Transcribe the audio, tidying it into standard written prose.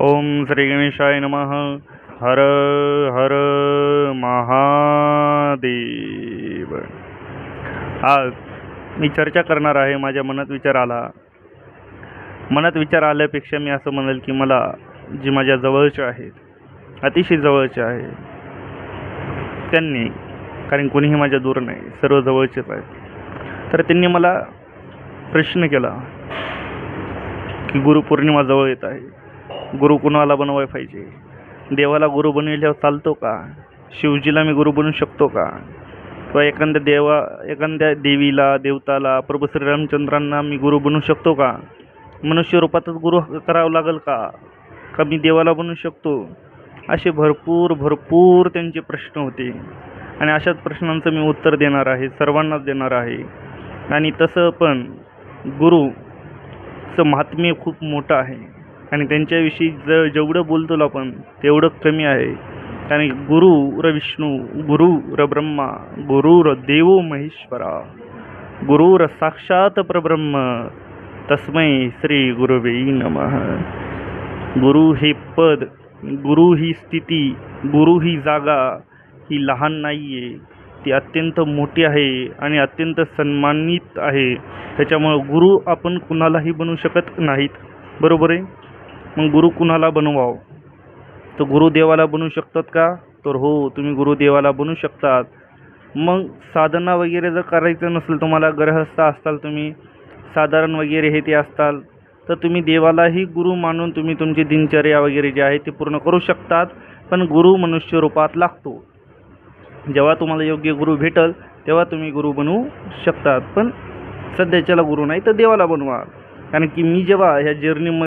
ओम श्री गणेशाय नमः. हर हर महादेव. आज मी चर्चा करणार आहे. माझ्या मनात विचार आल्यापेक्षा मी असं म्हणेल की मला जी माझ्या जवळचे आहेत, अतिशय जवळचे आहे त्यांनी, कारण कोणीही माझ्या दूर नाही, सर्व जवळचेच आहेत, तर त्यांनी मला प्रश्न केला की गुरुपौर्णिमा जवळ येत आहे, गुरु कुणाला बनवायला पाहिजे, देवाला गुरु बनविल्यावर चालतो का, शिवजीला मी गुरु बनवू शकतो का, किंवा एखाद्या देवीला, देवताला, प्रभू श्रीरामचंद्रांना मी गुरु बनवू शकतो का, मनुष्य रूपातच गुरु करावं लागेल का मी देवाला बनवू शकतो. असे भरपूर त्यांचे प्रश्न होते आणि अशाच प्रश्नांचं मी उत्तर देणार आहे, सर्वांनाच देणार आहे. आणि तसं पण गुरुचं महात्म्य खूप मोठं आहे आणि त्यांच्याविषयी जेवढं बोलतो आपण तेवढं कमी आहे. कारण गुरु र विष्णू, गुरु र ब्रह्मा, गुरु र देवो महेश्वरा, गुरु र साक्षात परब्रह्म, तस्मै श्री गुरुवे नमः. गुरु हे पद, गुरु ही स्थिती, गुरु ही जागा ही लहान नाही आहे, ती अत्यंत मोठी आहे आणि अत्यंत सन्मानित आहे. त्याच्यामुळं गुरु आपण कुणालाही बनवू शकत नाहीत, बरोबर आहे. मग गुरु कुणाला बनवावं, तर गुरुदेवाला बनवू शकतात का, तर हो, तुम्ही गुरुदेवाला बनवू शकतात. मग साधना वगैरे जर करायचं नसेल, तुम्हाला गृहस्थ असताल, तुम्ही साधारण वगैरे हे ते असताल, तर तुम्ही देवालाही गुरु मानून तुम्ही तुमची दिनचर्या वगैरे जे आहे ते पूर्ण करू शकतात. पण गुरु मनुष्य रूपात लागतो. जेव्हा तुम्हाला योग्य गुरु भेटल तेव्हा तुम्ही गुरु बनवू शकतात. पण सध्याच्याला गुरु नाही तर देवाला बनवा. कारण की मी जेव्हा ह्या जर्नीमध्ये